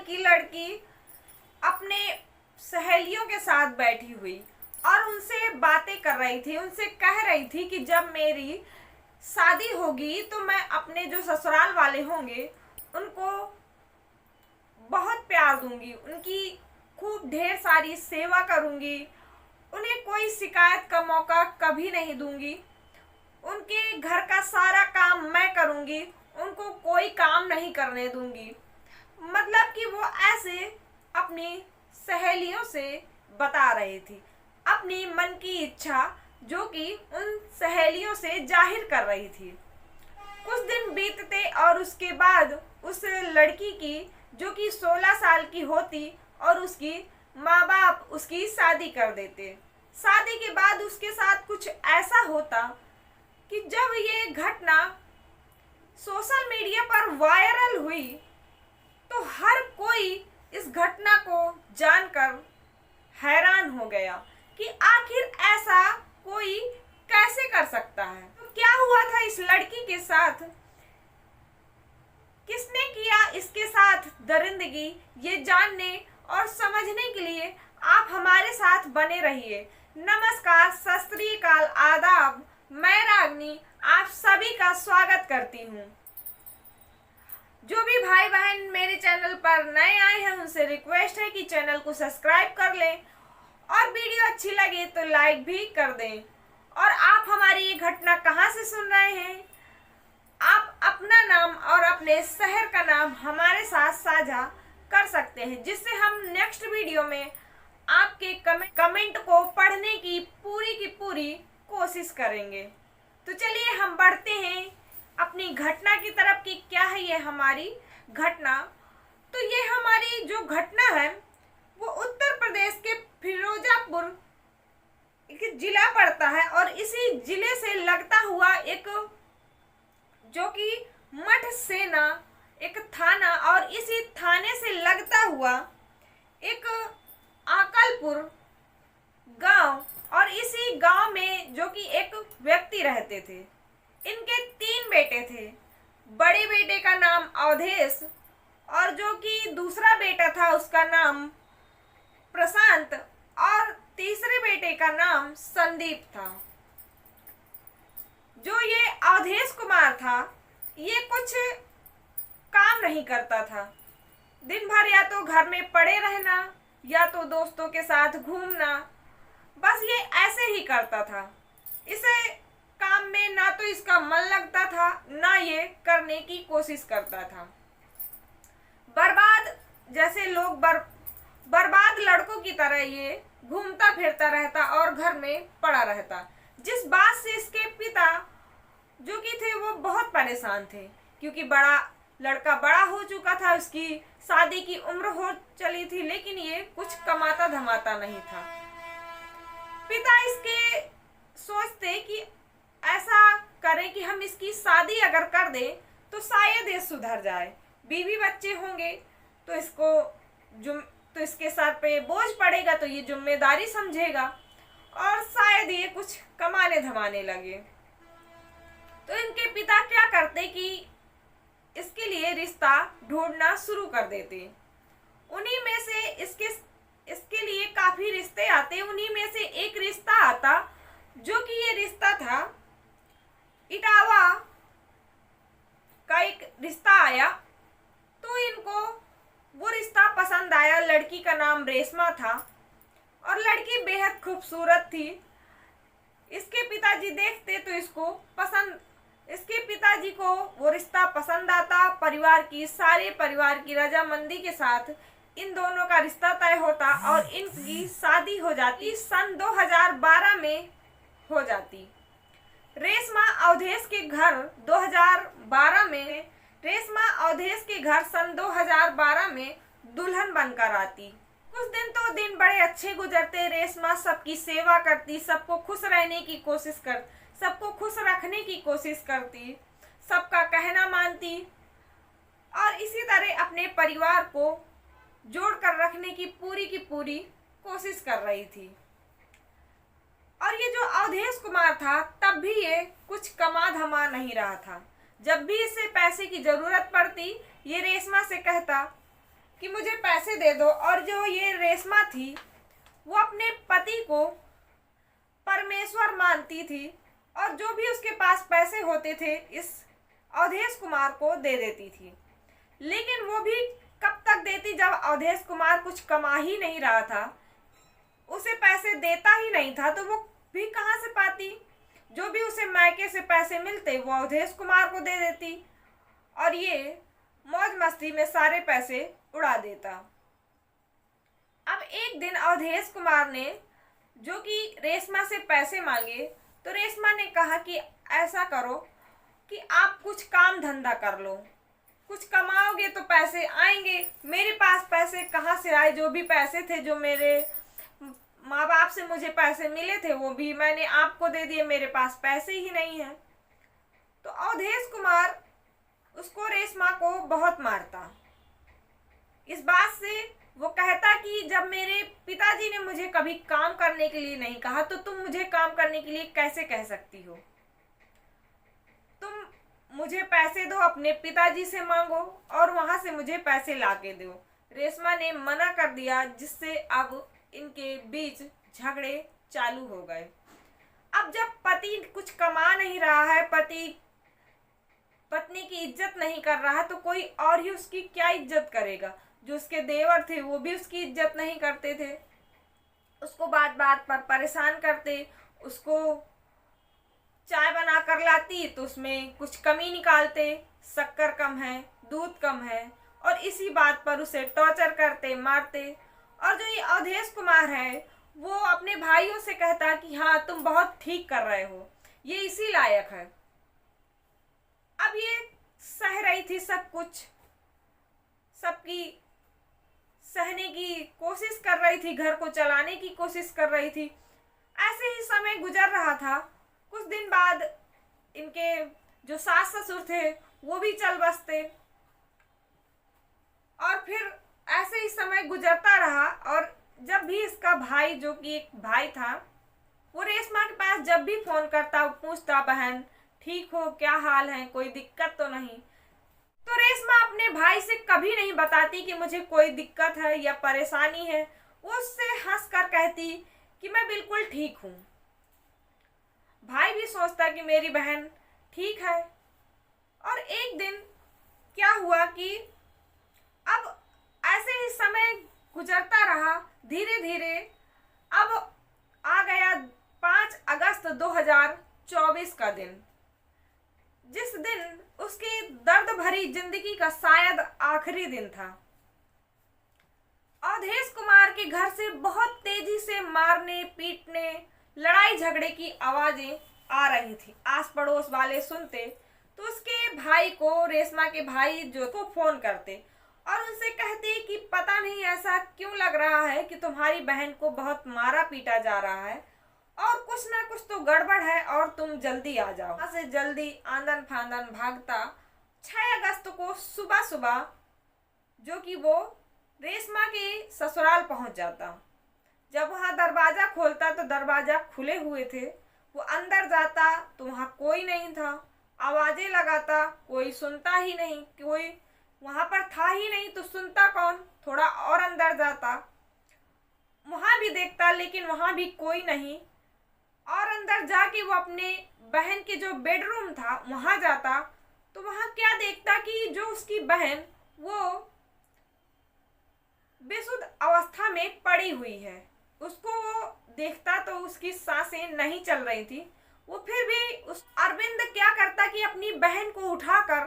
की लड़की अपने सहेलियों के साथ बैठी हुई और उनसे बातें कर रही थी, उनसे कह रही थी कि जब मेरी शादी होगी तो मैं अपने जो ससुराल वाले होंगे उनको बहुत प्यार दूंगी, उनकी खूब ढेर सारी सेवा करूंगी, उन्हें कोई शिकायत का मौका कभी नहीं दूंगी, उनके घर का सारा काम मैं करूंगी, उनको कोई काम नहीं करने दूंगी। मतलब कि वो ऐसे अपनी सहेलियों से बता रही थी अपनी मन की इच्छा, जो कि उन सहेलियों से जाहिर कर रही थी। कुछ दिन बीतते और उसके बाद उस लड़की की, जो कि 16 साल की होती, और उसकी माँ बाप उसकी शादी कर देते। शादी के बाद उसके साथ कुछ ऐसा होता कि जब ये घटना सोशल मीडिया पर वायरल हुई तो हर कोई इस घटना को जानकर हैरान हो गया कि आखिर ऐसा कोई कैसे कर सकता है। तो क्या हुआ था इस लड़की के साथ, किसने किया इसके साथ दरिंदगी, ये जानने और समझने के लिए आप हमारे साथ बने रहिए। नमस्कार, सत श्री अकाल, आदाब। मैं रागनी आप सभी का स्वागत करती हूँ। जो भी भाई बहन मेरे चैनल पर नए आए हैं उनसे रिक्वेस्ट है कि चैनल को सब्सक्राइब कर लें और वीडियो अच्छी लगे तो लाइक भी कर दें। और आप हमारी ये घटना कहाँ से सुन रहे हैं, आप अपना नाम और अपने शहर का नाम हमारे साथ साझा कर सकते हैं, जिससे हम नेक्स्ट वीडियो में आपके कमेंट को पढ़ने की पूरी कोशिश करेंगे। तो चलिए हम बढ़ते हैं अपनी घटना की तरफ कि क्या है ये हमारी घटना। तो ये हमारी जो घटना है वो उत्तर प्रदेश के फिरोजापुर एक जिला पड़ता है और इसी जिले से लगता हुआ एक, जो कि मठ सेना एक थाना, और इसी थाने से लगता हुआ एक आकलपुर गांव, और इसी गांव में जो कि एक व्यक्ति रहते थे। इनके 3 बेटे थे। बड़े बेटे का नाम अवधेश, और जो कि दूसरा बेटा था उसका नाम प्रशांत, और तीसरे बेटे का नाम संदीप था। जो ये अवधेश कुमार था ये कुछ काम नहीं करता था। दिन भर या तो घर में पड़े रहना या तो दोस्तों के साथ घूमना, बस ये ऐसे ही करता था। इसे काम में ना तो इसका मन लगता था ना ये करने की कोशिश करता था। बर्बाद जैसे लोग बर्बाद लड़कों की तरह ये घूमता फिरता रहता और घर में पड़ा रहता। जिस बात से इसके पिता जो कि थे वो बहुत परेशान थे, क्योंकि लड़का बड़ा हो चुका था, उसकी शादी की उम्र हो चली थी, लेकिन ये कुछ कमाता धमाता नहीं था। पिता इसके सोचते कि ऐसा करें कि हम इसकी शादी अगर कर दें तो शायद ये सुधर जाए, बीवी बच्चे होंगे तो इसके सर पे बोझ पड़ेगा, तो ये जिम्मेदारी समझेगा और शायद ये कुछ कमाने धमाने लगे। तो इनके पिता क्या करते कि इसके लिए रिश्ता ढूंढना शुरू कर देते। उन्हीं में से इसके लिए काफी रिश्ते आते। उन्हीं में से एक रिश्ता आता, जो कि ये रिश्ता था इटावा का एक रिश्ता आया। तो इनको वो रिश्ता पसंद आया। लड़की का नाम रेशमा था और लड़की बेहद खूबसूरत थी। इसके पिताजी देखते तो इसके पिताजी को वो रिश्ता पसंद आता। सारे परिवार की रजामंदी के साथ इन दोनों का रिश्ता तय होता और इनकी शादी हो जाती। सन 2012 में हो जाती। रेशमा अवधेश के घर 2012 में सन 2012 में दुल्हन बनकर आती। कुछ दिन तो दिन बड़े अच्छे गुजरते। रेशमा सबकी सेवा करती, सबको खुश रखने की कोशिश करती, सबका कहना मानती और इसी तरह अपने परिवार को जोड़ कर रखने की पूरी कोशिश कर रही थी। और ये जो अवधेश कुमार था तब भी ये कुछ कमा धमा नहीं रहा था। जब भी इसे पैसे की जरूरत पड़ती ये रेशमा से कहता कि मुझे पैसे दे दो। और जो ये रेशमा थी वो अपने पति को परमेश्वर मानती थी और जो भी उसके पास पैसे होते थे इस अवधेश कुमार को दे देती थी। लेकिन वो भी कब तक देती, जब अवधेश कुमार कुछ कमा ही नहीं रहा था, उसे पैसे देता ही नहीं था, तो वो भी कहाँ से पाती। जो भी उसे मायके से पैसे मिलते वो अवधेश कुमार को दे देती और ये मौज मस्ती में सारे पैसे उड़ा देता। अब एक दिन अवधेश कुमार ने जो कि रेशमा से पैसे मांगे, तो रेशमा ने कहा कि ऐसा करो कि आप कुछ काम धंधा कर लो, कुछ कमाओगे तो पैसे आएंगे। मेरे पास पैसे कहाँ से आए? जो भी पैसे थे, जो मेरे माँ बाप से मुझे पैसे मिले थे, वो भी मैंने आपको दे दिए, मेरे पास पैसे ही नहीं है। तो अवधेश कुमार उसको, रेशमा को बहुत मारता। इस बात से वो कहता कि जब मेरे पिताजी ने मुझे कभी काम करने के लिए नहीं कहा, तो तुम मुझे काम करने के लिए कैसे कह सकती हो? तुम मुझे पैसे दो, अपने पिताजी से मांगो और वहां से मुझे पैसे ला के दो। रेशमा ने मना कर दिया, जिससे अब इनके बीच झगड़े चालू हो गए। अब जब पति कुछ कमा नहीं रहा है, पति पत्नी की इज्जत नहीं कर रहा है, तो कोई और ही उसकी क्या इज्जत करेगा? जो उसके देवर थे वो भी उसकी इज्जत नहीं करते थे, उसको बात बात पर परेशान करते। उसको चाय बना कर लाती तो उसमें कुछ कमी निकालते, शक्कर कम है, दूध कम है, और इसी बात पर उसे टॉर्चर करते, मारते। और जो ये अवधेश कुमार है वो अपने भाइयों से कहता कि हाँ तुम बहुत ठीक कर रहे हो, ये इसी लायक है। अब ये सह रही थी सब कुछ, सबकी सहने की कोशिश कर रही थी, घर को चलाने की कोशिश कर रही थी। ऐसे ही समय गुजर रहा था। कुछ दिन बाद इनके जो सास ससुर थे वो भी चल बसते और फिर ऐसे ही समय गुजरता रहा। और जब भी इसका भाई, जो कि एक भाई था, वो रेशमा के पास जब भी फोन करता, वो पूछता बहन ठीक हो, क्या हाल है, कोई दिक्कत तो नहीं? तो रेशमा अपने भाई से कभी नहीं बताती कि मुझे कोई दिक्कत है या परेशानी है। वो उससे हंस कर कहती कि मैं बिल्कुल ठीक हूँ। भाई भी सोचता कि मेरी बहन ठीक है। और एक दिन क्या हुआ कि अब ऐसे ही समय गुजरता रहा, धीरे धीरे अब आ गया 5 अगस्त 2024 का दिन, जिस दिन उसकी दर्द भरी जिंदगी का शायद आखिरी दिन था। अवधेश कुमार के घर से बहुत तेजी से मारने पीटने, लड़ाई झगड़े की आवाजें आ रही थी। आस पड़ोस वाले सुनते तो उसके भाई को, रेशमा के भाई जो को फोन करते और उनसे कहते कि पता नहीं ऐसा क्यों लग रहा है कि तुम्हारी बहन को बहुत मारा पीटा जा रहा है और कुछ ना कुछ तो गड़बड़ है और तुम जल्दी आ जाओ। वहां से जल्दी आंदन फांदन भागता 6 अगस्त को सुबह सुबह जो कि वो रेशमा के ससुराल पहुंच जाता। जब वहां दरवाजा खोलता तो दरवाजा खुले हुए थे। वो अंदर जाता तो वहां कोई नहीं था। आवाजें लगाता, कोई सुनता ही नहीं, कोई वहां पर था ही नहीं, तो सुनता कौन? थोड़ा और अंदर जाता, वहां भी देखता, लेकिन वहां भी कोई नहीं। और अंदर जाके वो अपने बहन के जो बेडरूम था वहां जाता तो वहां क्या देखता कि जो उसकी बहन वो बेसुध अवस्था में पड़ी हुई है। उसको वो देखता तो उसकी सांसें नहीं चल रही थी। वो फिर भी उस अरविंद क्या करता कि अपनी बहन को उठाकर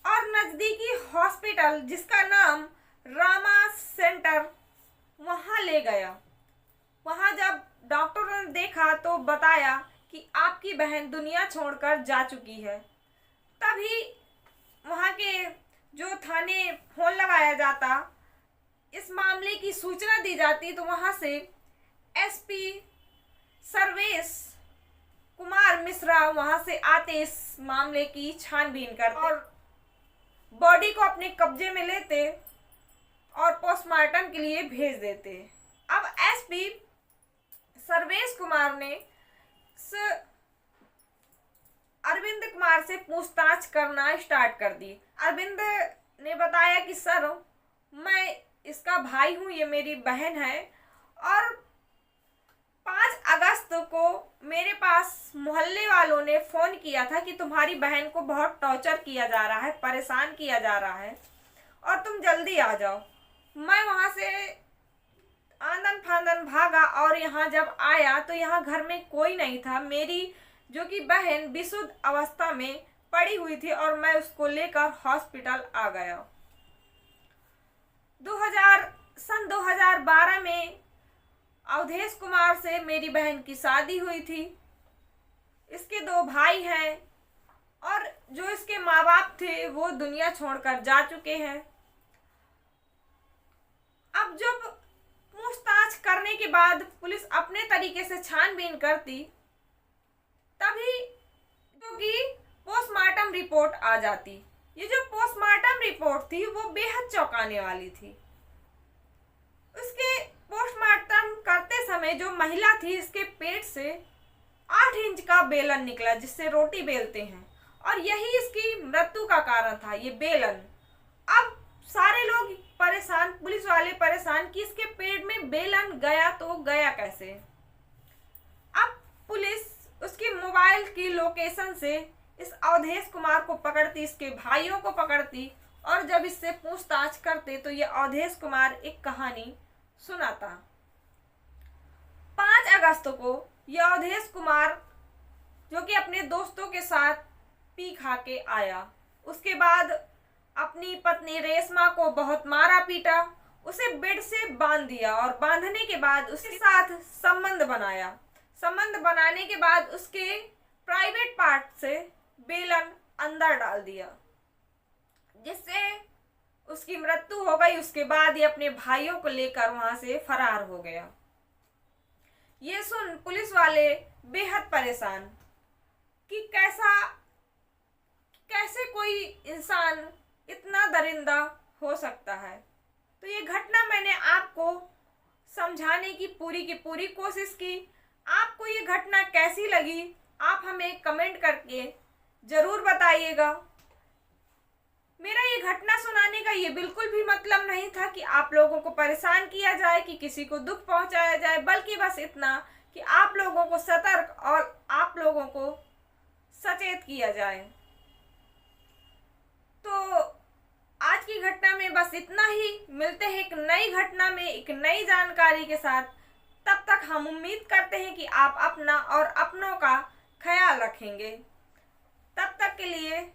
और नजदीकी हॉस्पिटल, जिसका नाम रामा सेंटर, वहां ले गया। वहां जब डॉक्टरों ने देखा तो बताया कि आपकी बहन दुनिया छोड़कर जा चुकी है। तभी वहां के जो थाने फोन लगाया जाता, इस मामले की सूचना दी जाती, तो वहां से एसपी सर्वेश कुमार मिश्रा वहां से आते, इस मामले की छानबीन करते और बॉडी को अपने कब्जे में लेते और पोस्टमार्टम के लिए भेज देते। अब एसपी सर्वेश कुमार ने अरविंद कुमार से पूछताछ करना स्टार्ट कर दी। अरविंद ने बताया कि सर, मैं इसका भाई हूँ, ये मेरी बहन है। और 5 अगस्त को मेरे पास मोहल्ले वालों ने फ़ोन किया था कि तुम्हारी बहन को बहुत टॉर्चर किया जा रहा है, परेशान किया जा रहा है और तुम जल्दी आ जाओ। मैं वहाँ से आंदन फांदन भागा और यहाँ जब आया तो यहाँ घर में कोई नहीं था। मेरी जो कि बहन विशुद्ध अवस्था में पड़ी हुई थी और मैं उसको लेकर हॉस्पिटल आ गया। 2012 में अवधेश कुमार से मेरी बहन की शादी हुई थी। इसके 2 भाई हैं और जो इसके माँ बाप थे वो दुनिया छोड़कर जा चुके हैं। अब जब पूछताछ करने के बाद पुलिस अपने तरीके से छानबीन करती, तभी जो कि पोस्टमार्टम रिपोर्ट आ जाती। ये जो पोस्टमार्टम रिपोर्ट थी वो बेहद चौंकाने वाली थी। उसके पोस्टमार्टम करते समय जो महिला थी, इसके पेट से 8 इंच का बेलन निकला जिससे रोटी बेलते हैं और यही इसकी मृत्यु का कारण था, ये बेलन। अब सारे लोग परेशान, पुलिस वाले परेशान कि इसके पेट में बेलन गया तो गया कैसे। अब पुलिस उसकी मोबाइल की लोकेशन से इस अवधेश कुमार को पकड़ती, इसके भाइयों को पकड़ती और जब इससे पूछताछ करते तो ये अवधेश कुमार एक कहानी सुनाता। 5 अगस्त को यह अवधेश कुमार जो कि अपने दोस्तों के साथ पी खा के आया, उसके बाद अपनी पत्नी रेशमा को बहुत मारा पीटा, उसे बेड से बांध दिया और बांधने के बाद उसके साथ संबंध बनाया। संबंध बनाने के बाद उसके प्राइवेट पार्ट से बेलन अंदर डाल दिया जिससे उसकी मृत्यु हो गई। उसके बाद ये अपने भाइयों को लेकर वहां से फरार हो गया। ये सुन पुलिस वाले बेहद परेशान कि कैसे कोई इंसान इतना दरिंदा हो सकता है। तो ये घटना मैंने आपको समझाने की पूरी कोशिश की। आपको ये घटना कैसी लगी आप हमें कमेंट करके ज़रूर बताइएगा। मेरा ये घटना सुनाने का ये बिल्कुल भी मतलब नहीं था कि आप लोगों को परेशान किया जाए, कि किसी को दुख पहुंचाया जाए, बल्कि बस इतना कि आप लोगों को सतर्क और आप लोगों को सचेत किया जाए। तो आज की घटना में बस इतना ही। मिलते हैं एक नई घटना में एक नई जानकारी के साथ। तब तक हम उम्मीद करते हैं कि आप अपना और अपनों का ख्याल रखेंगे। तब तक के लिए